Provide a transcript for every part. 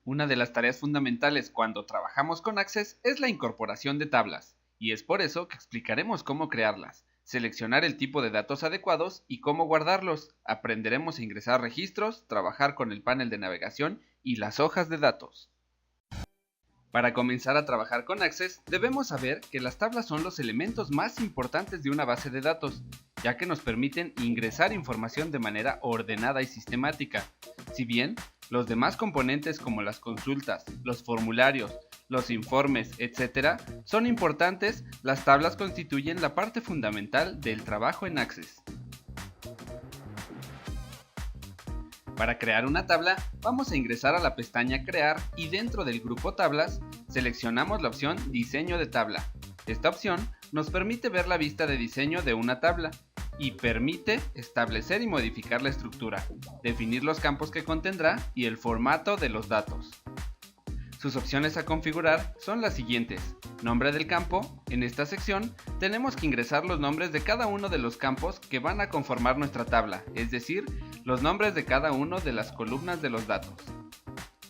Una de las tareas fundamentales cuando trabajamos con Access es la incorporación de tablas, y es por eso que explicaremos cómo crearlas, seleccionar el tipo de datos adecuados y cómo guardarlos. Aprenderemos a ingresar registros, trabajar con el panel de navegación y las hojas de datos. Para comenzar a trabajar con Access, debemos saber que las tablas son los elementos más importantes de una base de datos, ya que nos permiten ingresar información de manera ordenada y sistemática. Si bien, los demás componentes como las consultas, los formularios, los informes, etc. son importantes, las tablas constituyen la parte fundamental del trabajo en Access. Para crear una tabla, vamos a ingresar a la pestaña Crear y dentro del grupo Tablas, seleccionamos la opción Diseño de tabla. Esta opción nos permite ver la vista de diseño de una tabla y permite establecer y modificar la estructura, definir los campos que contendrá y el formato de los datos. Sus opciones a configurar son las siguientes. Nombre del campo. En esta sección tenemos que ingresar los nombres de cada uno de los campos que van a conformar nuestra tabla, es decir, los nombres de cada uno de las columnas de los datos.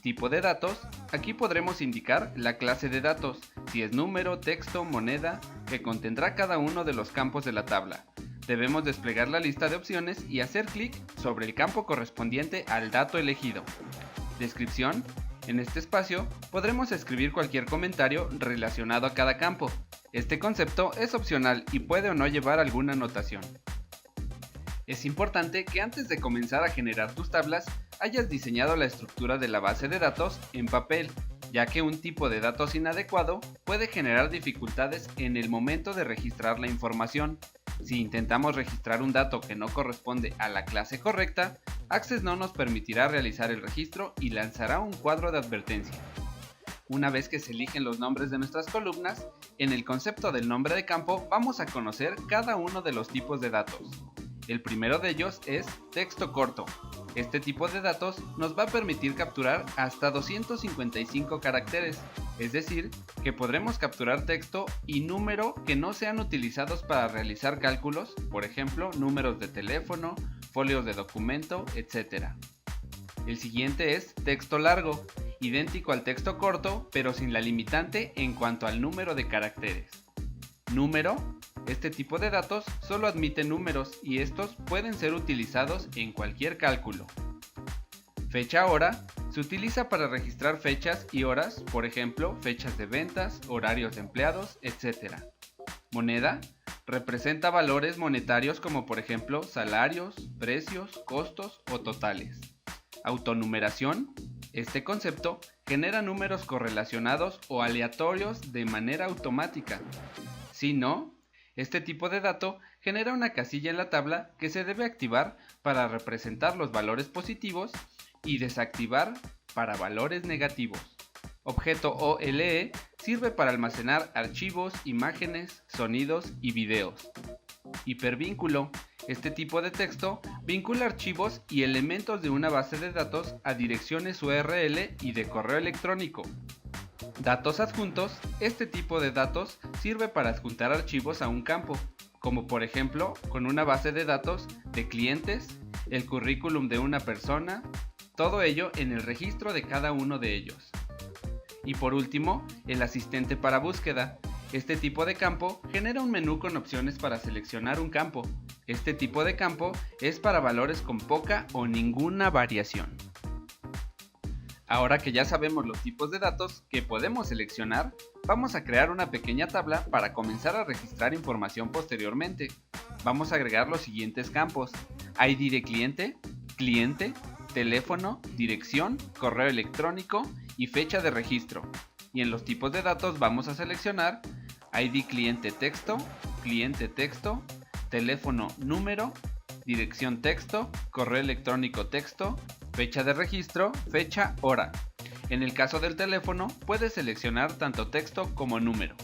Tipo de datos. Aquí podremos indicar la clase de datos, si es número, texto, moneda, que contendrá cada uno de los campos de la tabla. Debemos desplegar la lista de opciones y hacer clic sobre el campo correspondiente al dato elegido. Descripción. En este espacio podremos escribir cualquier comentario relacionado a cada campo. Este concepto es opcional y puede o no llevar alguna anotación. Es importante que antes de comenzar a generar tus tablas hayas diseñado la estructura de la base de datos en papel, ya que un tipo de datos inadecuado puede generar dificultades en el momento de registrar la información. Si intentamos registrar un dato que no corresponde a la clase correcta, Access no nos permitirá realizar el registro y lanzará un cuadro de advertencia. Una vez que se eligen los nombres de nuestras columnas, en el concepto del nombre de campo vamos a conocer cada uno de los tipos de datos. El primero de ellos es texto corto. Este tipo de datos nos va a permitir capturar hasta 255 caracteres, es decir, que podremos capturar texto y número que no sean utilizados para realizar cálculos, por ejemplo, números de teléfono, folios de documento, etc. El siguiente es texto largo, idéntico al texto corto, pero sin la limitante en cuanto al número de caracteres. Número. Este tipo de datos solo admite números y estos pueden ser utilizados en cualquier cálculo. Fecha hora. Se utiliza para registrar fechas y horas, por ejemplo, fechas de ventas, horarios de empleados, etc. Moneda. Representa valores monetarios como por ejemplo salarios, precios, costos o totales. Autonumeración. Este concepto genera números correlacionados o aleatorios de manera automática. Si no, este tipo de dato genera una casilla en la tabla que se debe activar para representar los valores positivos y desactivar para valores negativos. Objeto OLE sirve para almacenar archivos, imágenes, sonidos y videos. Hipervínculo. Este tipo de texto vincula archivos y elementos de una base de datos a direcciones URL y de correo electrónico. Datos adjuntos. Este tipo de datos sirve para adjuntar archivos a un campo, como por ejemplo con una base de datos de clientes, el currículum de una persona, todo ello en el registro de cada uno de ellos. Y por último, el asistente para búsqueda. Este tipo de campo genera un menú con opciones para seleccionar un campo. Este tipo de campo es para valores con poca o ninguna variación. Ahora que ya sabemos los tipos de datos que podemos seleccionar, vamos a crear una pequeña tabla para comenzar a registrar información posteriormente. Vamos a agregar los siguientes campos: ID de cliente, cliente, teléfono, dirección, correo electrónico y fecha de registro. Y en los tipos de datos vamos a seleccionar ID cliente texto, teléfono número, dirección texto, correo electrónico texto, fecha de registro, fecha, hora. En el caso del teléfono, puedes seleccionar tanto texto como número.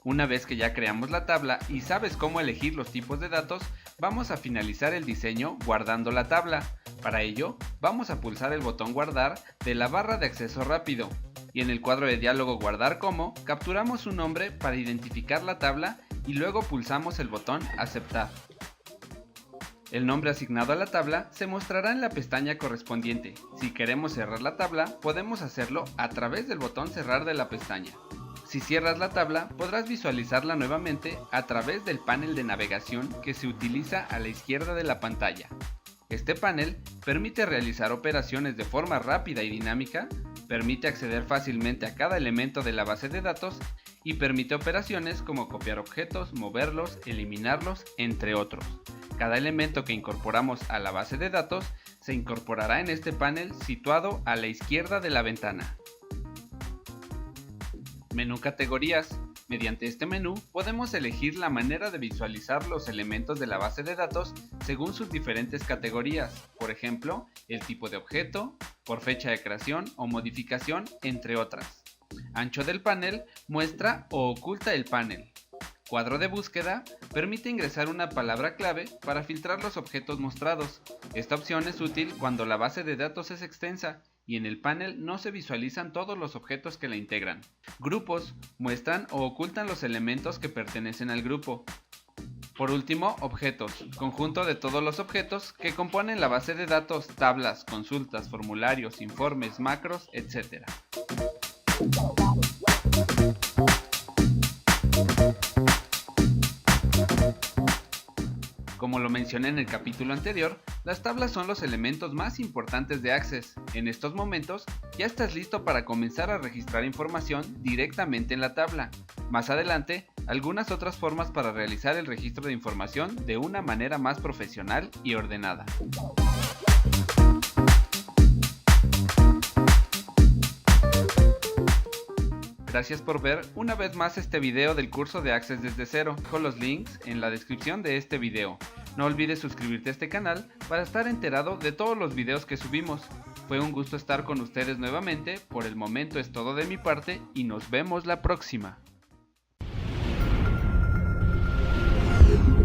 Una vez que ya creamos la tabla y sabes cómo elegir los tipos de datos, vamos a finalizar el diseño guardando la tabla. Para ello, vamos a pulsar el botón guardar de la barra de acceso rápido. Y en el cuadro de diálogo guardar como, capturamos un nombre para identificar la tabla y luego pulsamos el botón aceptar. El nombre asignado a la tabla se mostrará en la pestaña correspondiente. Si queremos cerrar la tabla, podemos hacerlo a través del botón cerrar de la pestaña. Si cierras la tabla, podrás visualizarla nuevamente a través del panel de navegación que se utiliza a la izquierda de la pantalla. Este panel permite realizar operaciones de forma rápida y dinámica, permite acceder fácilmente a cada elemento de la base de datos y permite operaciones como copiar objetos, moverlos, eliminarlos, entre otros. Cada elemento que incorporamos a la base de datos se incorporará en este panel situado a la izquierda de la ventana. Menú Categorías. Mediante este menú podemos elegir la manera de visualizar los elementos de la base de datos según sus diferentes categorías, por ejemplo, el tipo de objeto, por fecha de creación o modificación, entre otras. Ancho del panel muestra o oculta el panel. Cuadro de búsqueda permite ingresar una palabra clave para filtrar los objetos mostrados. Esta opción es útil cuando la base de datos es extensa y en el panel no se visualizan todos los objetos que la integran. Grupos muestran o ocultan los elementos que pertenecen al grupo. Por último, objetos, conjunto de todos los objetos que componen la base de datos, tablas, consultas, formularios, informes, macros, etc. Como lo mencioné en el capítulo anterior, las tablas son los elementos más importantes de Access. En estos momentos, ya estás listo para comenzar a registrar información directamente en la tabla. Más adelante, algunas otras formas para realizar el registro de información de una manera más profesional y ordenada. Gracias por ver una vez más este video del curso de Access desde cero. Dejo los links en la descripción de este video. No olvides suscribirte a este canal para estar enterado de todos los videos que subimos. Fue un gusto estar con ustedes nuevamente, por el momento es todo de mi parte y nos vemos la próxima.